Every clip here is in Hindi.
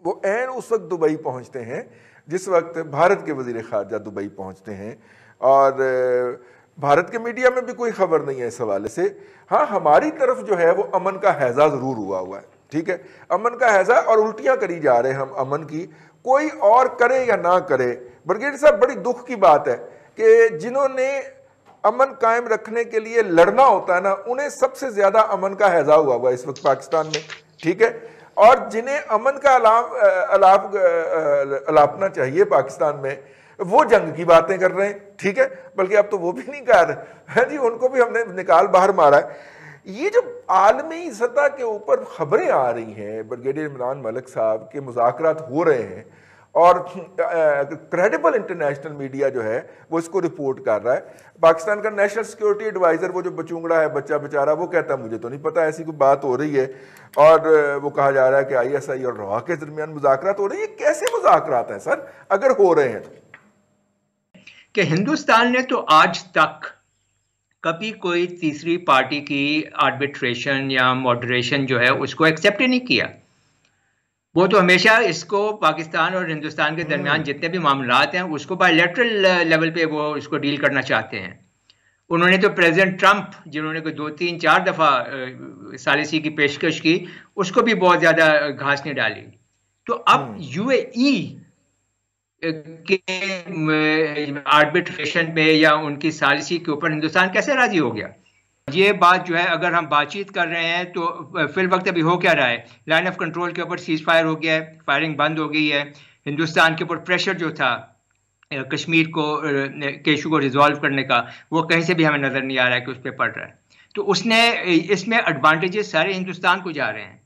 वो ऐन उस वक्त दुबई पहुंचते हैं जिस वक्त भारत के वजीर खारजा दुबई पहुंचते हैं, और भारत के मीडिया में भी कोई खबर नहीं है इस हवाले से। हाँ, हमारी तरफ जो है वो अमन का हैजा ज़रूर हुआ है, ठीक है, अमन का हैजा, और उल्टियाँ करी जा रहे हैं हम अमन की, कोई और करे या ना करे। ब्रिगेडियर साहब, बड़ी दुख की बात है कि जिन्होंने अमन कायम रखने के लिए लड़ना होता है ना, उन्हें सबसे ज्यादा अमन का हैजा हुआ इस वक्त पाकिस्तान में, ठीक है, और जिन्हें अमन का अलापना चाहिए पाकिस्तान में, वो जंग की बातें कर रहे हैं, ठीक है, बल्कि अब तो वो भी नहीं कर रहे हैं जी, उनको भी हमने निकाल बाहर मारा है। ये जो आलमी सतह के ऊपर खबरें आ रही हैं ब्रिगेडियर इमरान मलिक साहब के मुज़ाकरात हो रहे हैं, और क्रेडिबल इंटरनेशनल मीडिया जो है वो इसको रिपोर्ट कर रहा है। पाकिस्तान का नेशनल सिक्योरिटी एडवाइजर, वो जो बचूंगड़ा है बच्चा बेचारा, वो कहता है मुझे तो नहीं पता ऐसी कोई बात हो रही है, और वो कहा जा रहा है कि ISI और रवा के दरमियान मुज़ाकरात हो रही है। कैसे मुज़ाकरात हैं सर, अगर हो रहे हैं तो? कि हिंदुस्तान ने तो आज तक कभी कोई तीसरी पार्टी की आर्बिट्रेशन या मॉडरेशन जो है उसको एक्सेप्ट ही नहीं किया। वो तो हमेशा इसको पाकिस्तान और हिंदुस्तान के दरमियान जितने भी मामलात हैं उसको बायलैटरल लेवल पे वो इसको डील करना चाहते हैं। उन्होंने तो प्रेसिडेंट ट्रंप, जिन्होंने कोई 2-3-4 दफ़ा सालिसी की पेशकश की, उसको भी बहुत ज़्यादा घास नहीं डाली। तो अब UAE के आर्बिट्रेशन में या उनकी सालिसी के ऊपर हिंदुस्तान कैसे राजी हो गया? ये बात जो है, अगर हम बातचीत कर रहे हैं तो फिल वक्त अभी हो क्या रहा है, लाइन ऑफ कंट्रोल के ऊपर सीज फायर हो गया है, फायरिंग बंद हो गई है। हिंदुस्तान के ऊपर प्रेशर जो था कश्मीर को के इशू को रिजॉल्व करने का, वो कहीं से भी हमें नजर नहीं आ रहा है कि उस पर पड़ रहा है। तो उसने इसमें एडवांटेजेस सारे हिंदुस्तान को जा रहे हैं।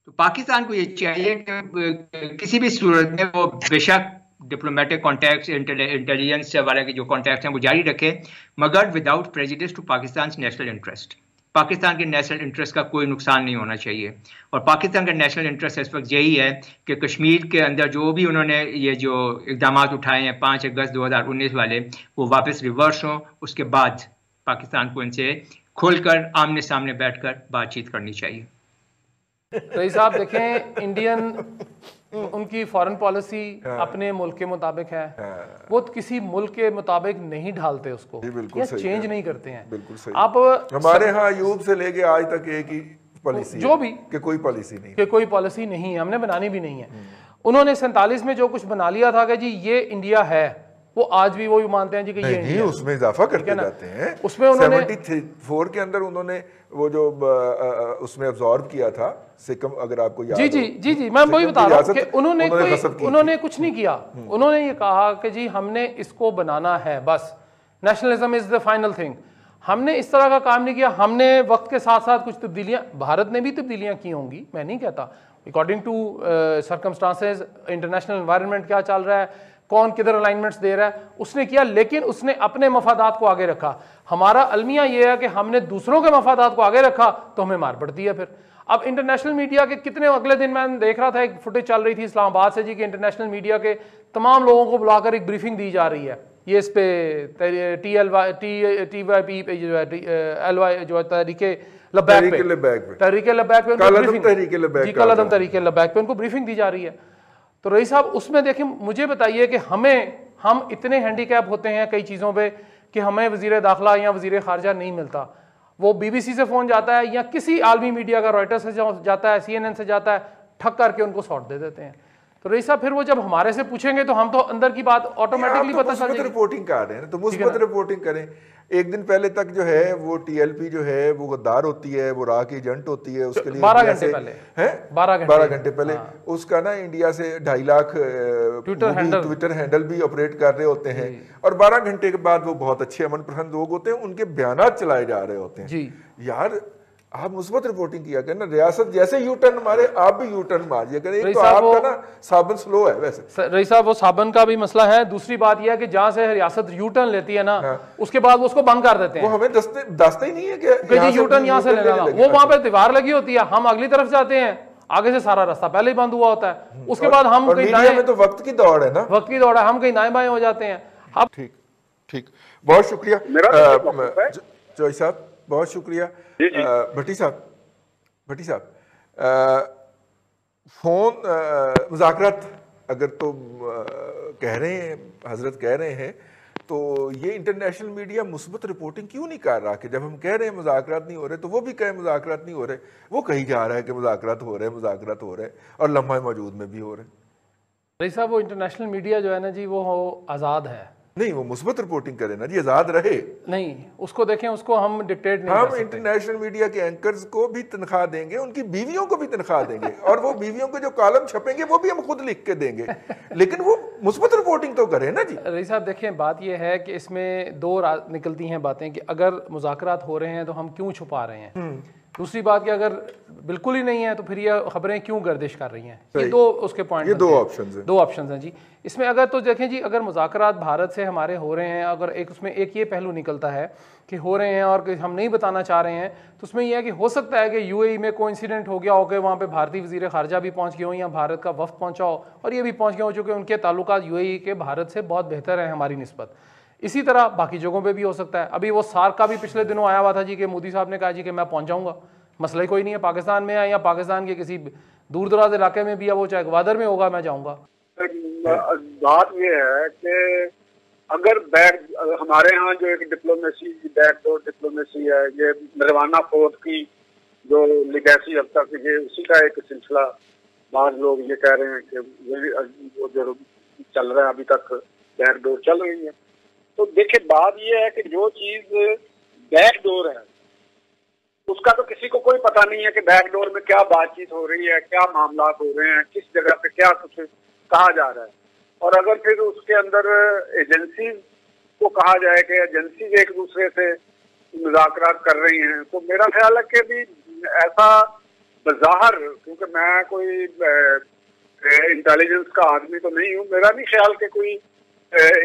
तो पाकिस्तान को ये चाहिए कि किसी भी सूरत में वो बेशक डिप्लोमेटिक कॉन्टैक्ट्स, इंटेलिजेंस वाले के जो कॉन्टैक्ट्स हैं वो जारी रखे, मगर without prejudice to Pakistan national interest. Pakistan के नेशनल इंटरेस्ट का कोई नुकसान नहीं होना चाहिए। और पाकिस्तान का नेशनल इंटरेस्ट इस वक्त यही है कि कश्मीर के अंदर जो भी उन्होंने ये जो इकदाम उठाए हैं 5 अगस्त 2019 वाले, वो वापस रिवर्स हों। उसके बाद पाकिस्तान को इनसे खुलकर आमने सामने बैठकर बातचीत करनी चाहिए। रईस साहब देखें, इंडियन उनकी फॉरेन पॉलिसी अपने मुल्क के मुताबिक है, वो किसी मुल्क के मुताबिक नहीं ढालते उसको या चेंज नहीं करते हैं। बिल्कुल सही। आप हमारे यहाँ अयूब से लेके आज तक एक ही पॉलिसी जो भी कि कोई पॉलिसी नहीं, कि कोई पॉलिसी नहीं है, हमने बनानी भी नहीं है। उन्होंने 47 में जो कुछ बना लिया था कि जी ये इंडिया है, वो आज भी वो मानते हैं जी कि ये इंडिया, उसमें इजाफा करते जाते हैं। उसमें उन्होंने 74 के अंदर उन्होंने वो जो उसमें अब्सॉर्ब किया था सिक्किम, अगर आपको याद जी मैं वही बता रहा हूँ कि उन्होंने कुछ नहीं किया। उन्होंने ये कहा कि जी हमने इसको बनाना है, बस nationalism is the final thing. हमने इस तरह का काम नहीं किया। हमने वक्त के साथ साथ कुछ तब्दीलियां, भारत ने भी तब्दीलियां की होंगी, मैं नहीं कहता, according to circumstances, international environment क्या चल रहा है, कौन किधर अलाइनमेंट्स दे रहा है, उसने किया, लेकिन उसने अपने मफादात को आगे रखा। हमारा अलमिया यह है कि हमने दूसरों के मफादात को आगे रखा तो हमें मार पड़ती है। फिर अब इंटरनेशनल मीडिया के कितने, अगले दिन मैं देख रहा था एक फुटेज चल रही थी इस्लामाबाद से जी कि इंटरनेशनल मीडिया के तमाम लोगों को बुलाकर एक ब्रीफिंग दी जा रही है, ये इस पे TYP जो है तहरीके लब्बैक पे उनको ब्रीफिंग दी जा रही है। तो रईस साहब उसमें देखें, मुझे बताइए कि हम इतने हैंडीकैप होते हैं कई चीज़ों पे कि हमें वज़ीर दाखिला या वज़ीर ख़ारजा नहीं मिलता। वो BBC से फ़ोन जाता है या किसी आलमी मीडिया का, रॉयटर्स से जाता है, CNN से जाता है, ठक करके उनको सॉर्ट दे देते हैं। तो रईस साहब फिर वो जब हमारे से पूछेंगे तो हम तो अंदर की बात ऑटोमेटिकली पता चल जाएगी। रिपोर्टिंग कर रहे हैं तो मुस्बत रिपोर्टिंग करें। एक दिन पहले तक जो है वो TLP जो है वो गद्दार होती है, वो राह की एजेंट होती है, उसके लिए 12 घंटे पहले हैं 12 घंटे पहले उसका ना इंडिया से 2.5 लाख ट्विटर हैंडल भी ऑपरेट कर रहे होते हैं, और 12 घंटे के बाद वो बहुत अच्छे अमन पसंद लोग होते हैं, उनके बयानात चलाए जा रहे होते हैं। यार आप मुस्बत रिपोर्टिंग किया करें ना, रियासत जैसे यू टर्न मारे आप भी यू टर्न मारिए करें। तो आपका ना साबन स्लो है वैसे। रईस साहब वो साबन का भी मसला है। दूसरी बात यह है कि जहां से रियासत यू टर्न लेती है ना, उसके बाद वो उसको बंद कर देते हैं। वो हमें दसते ही नहीं है कि यू टर्न यहाँ से लेना, वो वहां पे दीवार लगी होती है, हम अगली तरफ जाते हैं, आगे से सारा रास्ता पहले ही बंद हुआ होता है। उसके बाद हम कहीं दाएं में, तो वक्त की दौड़ है ना, वक्त की दौड़ है, हम कहीं दाएं बाएं हो जाते हैं। अब ठीक बहुत शुक्रिया चौधरी साहब, बहुत शुक्रिया। भट्टी साहब फोन मुज़ाकरात अगर तो कह रहे हैं, हजरत कह रहे हैं, तो ये इंटरनेशनल मीडिया मुस्बत रिपोर्टिंग क्यों नहीं कर रहा कि जब हम कह रहे हैं मुज़ाकरात नहीं हो रहे तो वो भी कहें मुज़ाकरात नहीं हो रहे। वो कही जा रहा है कि मुज़ाकरात हो रहे हैं, मुज़ाकरात हो रहे हैं, और लम्हा मौजूद में भी हो रहे हैं। रईस साहब, वो इंटरनेशनल मीडिया जो है ना जी, वो आज़ाद है। नहीं, वो मुस्बत रिपोर्टिंग करे ना जी, आज़ाद रहे। नहीं, उसको देखें, उसको हम डिक्टेट नहीं हम कर सकते। इंटरनेशनल मीडिया के एंकर्स को भी तनख्वाह देंगे, उनकी बीवियों को भी तनख्वाह देंगे, और वो बीवियों के जो कॉलम छपेंगे वो भी हम खुद लिख के देंगे, लेकिन वो मुस्बत रिपोर्टिंग तो करें ना जी। रईस साहब देखें, बात ये है कि इसमें दो निकलती हैं बातें कि अगर मुज़ाकरात हो रहे हैं तो हम क्यों छुपा रहे हैं। दूसरी बात कि अगर बिल्कुल ही नहीं है तो फिर ये खबरें क्यों गर्दिश कर रही हैं। ये दो उसके पॉइंट, ये दो ऑप्शंस हैं जी। इसमें अगर तो देखें जी, अगर मुज़ाकरात भारत से हमारे हो रहे हैं, अगर एक उसमें एक ये पहलू निकलता है कि हो रहे हैं और कि हम नहीं बताना चाह रहे हैं, तो उसमें यह है कि हो सकता है कि यूएई में कोई इंसिडेंट हो गया हो कि वहाँ पे भारतीय वज़ीर ख़ारजा भी पहुँच गए हों या भारत का वफ़द पहुँचा हो, और ये भी पहुँच गए हो चूँकि उनके ताल्लुकात यूएई के भारत से बहुत बेहतर है हमारी निस्बत। इसी तरह बाकी जगहों पर भी हो सकता है। अभी वो सार्क का भी पिछले दिनों आया हुआ था जी कि मोदी साहब ने कहा जी कि मैं पहुँच जाऊँगा, मसला ही कोई नहीं है, पाकिस्तान में है या पाकिस्तान के किसी दूर दराज इलाके में भी है, वो चाहे ग्वादर में होगा, मैं जाऊंगा। बात ये है कि अगर हमारे यहाँ जो एक डिप्लोमेसी, बैकडोर डिप्लोमेसी है, ये नरवाना फोर्ट की जो लिगेसी अब तक ये उसी का एक सिलसिला, बाद लोग ये कह रहे हैं कि वो जो चल रहा है अभी तक बैकडोर चल रही है। तो देखिए, बात ये है कि जो चीज बैकडोर है उसका तो किसी को कोई पता नहीं है कि बैकडोर में क्या बातचीत हो रही है, क्या मामला हो रहे हैं, किस जगह पे क्या कुछ कहा जा रहा है। और अगर फिर उसके अंदर एजेंसी को कहा जाए कि एजेंसी एक दूसरे से मुज़ाकरात कर रही हैं, तो मेरा ख्याल है कि भी ऐसा बज़ाहिर, क्योंकि मैं कोई इंटेलिजेंस का आदमी तो नहीं हूँ, मेरा नहीं ख्याल कि कोई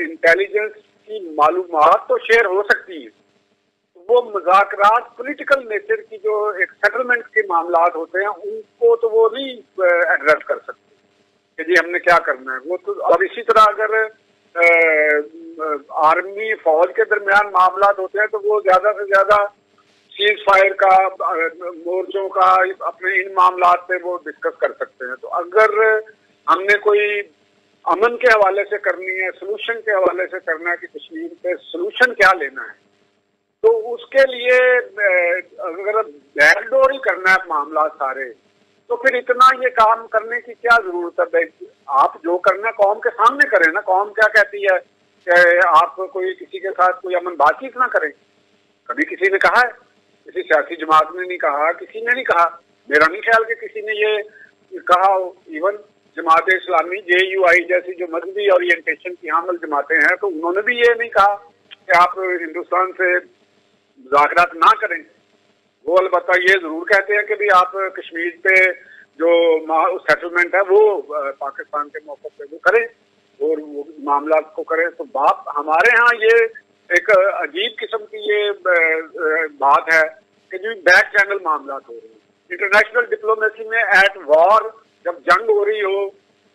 इंटेलिजेंस की मालूमात तो शेयर हो सकती है। वो मुज़ाकरात पॉलिटिकल नेचर की जो एक सेटलमेंट के मामलात होते हैं उनको तो वो नहीं एड्रेस कर सकते कि जी हमने क्या करना है। वो तो, और इसी तरह अगर आर्मी फौज के दरमियान मामलात होते हैं तो वो ज्यादा से ज्यादा सीज फायर का, मोर्चों का, अपने इन मामलात पे वो डिस्कस कर सकते हैं। तो अगर हमने कोई अमन के हवाले से करनी है, सोल्यूशन के हवाले से करना है कि कश्मीर पे सोल्यूशन क्या लेना है, तो उसके लिए अगर बैकडोर ही करना है मामला सारे, तो फिर इतना ये काम करने की क्या जरूरत है। आप जो करना है कौम के सामने करें ना। कौम क्या कहती है कि आप कोई किसी के साथ कोई अमन बातचीत ना करें। कभी किसी ने कहा है? किसी सियासी जमात ने नहीं कहा, किसी ने नहीं कहा। मेरा नहीं ख्याल कि किसी ने ये कहा हो। इवन जमात इस्लामी JUI जैसी जो मजहबी ओरिएंटेशन की हामिल जमातें हैं, तो उन्होंने भी ये नहीं कहा कि आप हिंदुस्तान से मुज़ाकरात ना करें। वो अलबत्ता ये जरूर कहते हैं कि भी आप कश्मीर पे जो सेटलमेंट है वो पाकिस्तान के मौके पे वो करें और वो मामला को करें। तो बात हमारे यहाँ ये एक अजीब किस्म की ये बात है कि जो बैक चैनल मामला हो रहे हैं इंटरनेशनल डिप्लोमेसी में। एट वॉर, जब जंग हो रही हो,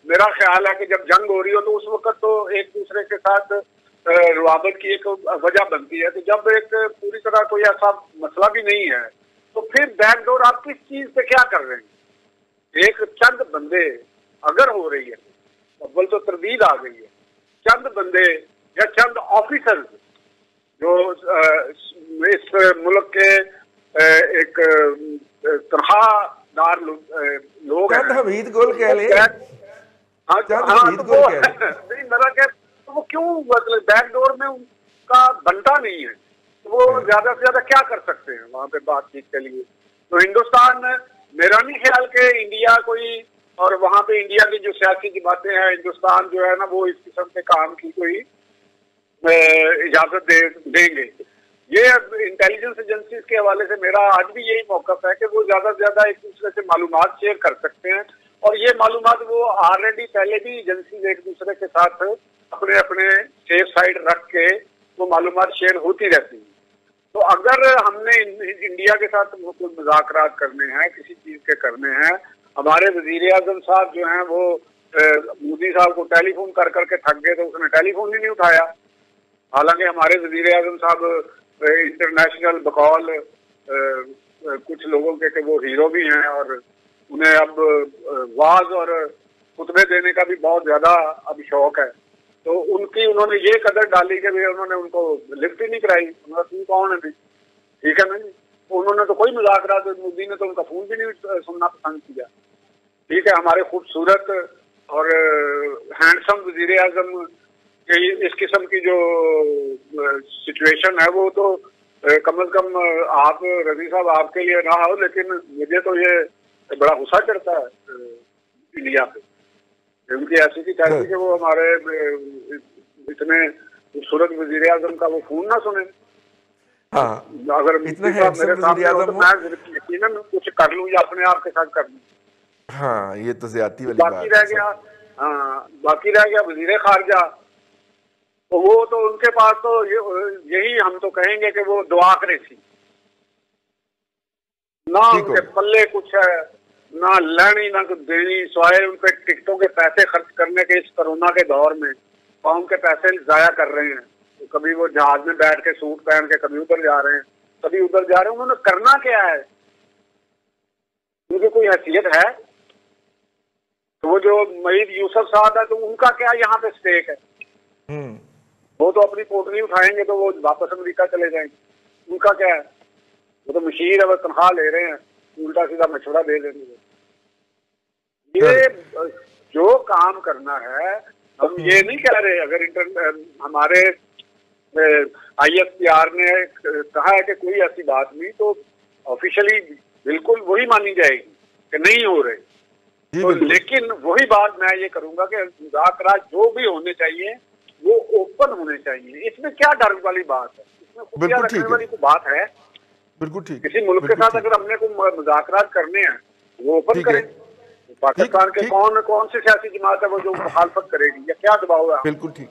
मेरा ख्याल है कि जब जंग हो रही हो तो उस वक्त तो एक दूसरे के साथ रवाबत की एक वजह बनती है। तो जब एक पूरी तरह कोई ऐसा मसला भी नहीं है तो फिर बैकडोर आप किस चीज पे क्या कर रहे हैं। एक चंद बंदे अगर हो रही है, अव्वल तो तरदीद आ गई है, चंद बंदे या चंद ऑफिसर्स जो इस मुल्क के एक तनख्वाहदार लोग हैं, हमीद गोल कह लें, नहीं मेरा क्या, तो वो क्यों मतलब बैकडोर में उनका बनता नहीं है। तो वो ज्यादा से ज्यादा क्या कर सकते हैं वहां पे बातचीत के लिए। तो हिंदुस्तान, मेरा नहीं ख्याल के इंडिया कोई, और वहां पे इंडिया की जो सियासी जमातें हैं, हिंदुस्तान जो है ना, वो इस किस्म के काम की कोई इजाजत देंगे। ये इंटेलिजेंस एजेंसीज के हवाले से मेरा आज भी यही मौकफ है कि वो ज्यादा से ज्यादा एक दूसरे से मालूमात शेयर कर सकते हैं, और ये मालूमात वो ऑलरेडी पहले भी एजेंसीज एक दूसरे के साथ अपने अपने सेफ साइड रख के वो मालूमात शेयर होती रहती है। तो अगर हमने इंडिया के साथ मुज़ाकरात करने हैं, किसी चीज के करने हैं, हमारे वजीर आजम साहब जो हैं वो मोदी साहब को टेलीफोन कर करके थक गए तो उसने टेलीफोन ही नहीं उठाया। हालांकि हमारे वजीर आजम साहब इंटरनेशनल बकौल कुछ लोगों के वो हीरो भी हैं और उन्हें अब वाज और खुतबे देने का भी बहुत ज्यादा अब शौक है। तो उन्होंने ये कदर डाली कि भी उन्होंने उनको लिफ्ट ही नहीं कराई। उन्होंने तुम कौन है भी, ठीक है ना जी। उन्होंने तो कोई मुज़ाकरा, तो मोदी ने तो उनका फोन भी नहीं सुनना पसंद किया। ठीक है, हमारे खूबसूरत और हैंडसम वजीर आजम के इस किस्म की जो सिचुएशन है वो तो कम से कम आप रजी साहब आपके लिए ना हो, लेकिन मुझे तो ये बड़ा गुस्सा चढ़ता है इंडिया पे। उनकी ऐसी की तैसी कि वो हमारे इतने खूबसूरत वजीर आजम का वो फोन ना सुने। हाँ, अगर इतने मेरे सामने हो तो मैं यकीनन कुछ कर लूँ या अपने आप के साथ कर लूँ। हाँ, ये तो ज्यादती वाली बात बाकी रह गया, हाँ बाकी रह गया वजीर खारजा। तो वो तो उनके पास तो यही हम तो कहेंगे कि वो दुआ करे थी ना, उनके पल्ले कुछ है ना लेनी ना कुछ देनी, स्वाय उन पे टिकटों के पैसे खर्च करने के इस कोरोना के दौर में कौम के पैसे जाया कर रहे हैं। तो कभी वो जहाज में बैठ के सूट पहन के कभी उधर जा रहे हैं, कभी उधर जा रहे हैं। उन्होंने करना क्या है? उनकी कोई हैसियत है? तो वो जो मईद यूसुफ साहब है, तो उनका क्या यहाँ पे स्टेक है? वो तो अपनी पोटली उठाएंगे तो वो वापस अमेरिका चले जाएंगे। उनका क्या है? वो तो मशीर है, वो तनख्वाह ले रहे हैं, उल्टा सीधा मशवरा दे देंगे। ये जो काम करना है, हम ये नहीं कह रहे। अगर हमारे IFPR ने कहा है कि कोई ऐसी बात नहीं, तो ऑफिशियली बिल्कुल वही मानी जाएगी कि नहीं हो रहे। तो लेकिन वही बात मैं ये करूंगा कि मुज़ाकरा जो भी होने चाहिए वो ओपन होने चाहिए। इसमें क्या डर वाली बात है? इसमें खुफिया रखने वाली कोई बात है? बिल्कुल ठीक। किसी मुल्क के साथ अगर हमने कोई मुज़ाकरात करने हैं वो ओपन करें। पाकिस्तान के कौन सी सियासी जमात है वो जो मुखालफत करेगी या क्या दबाव है? बिल्कुल ठीक।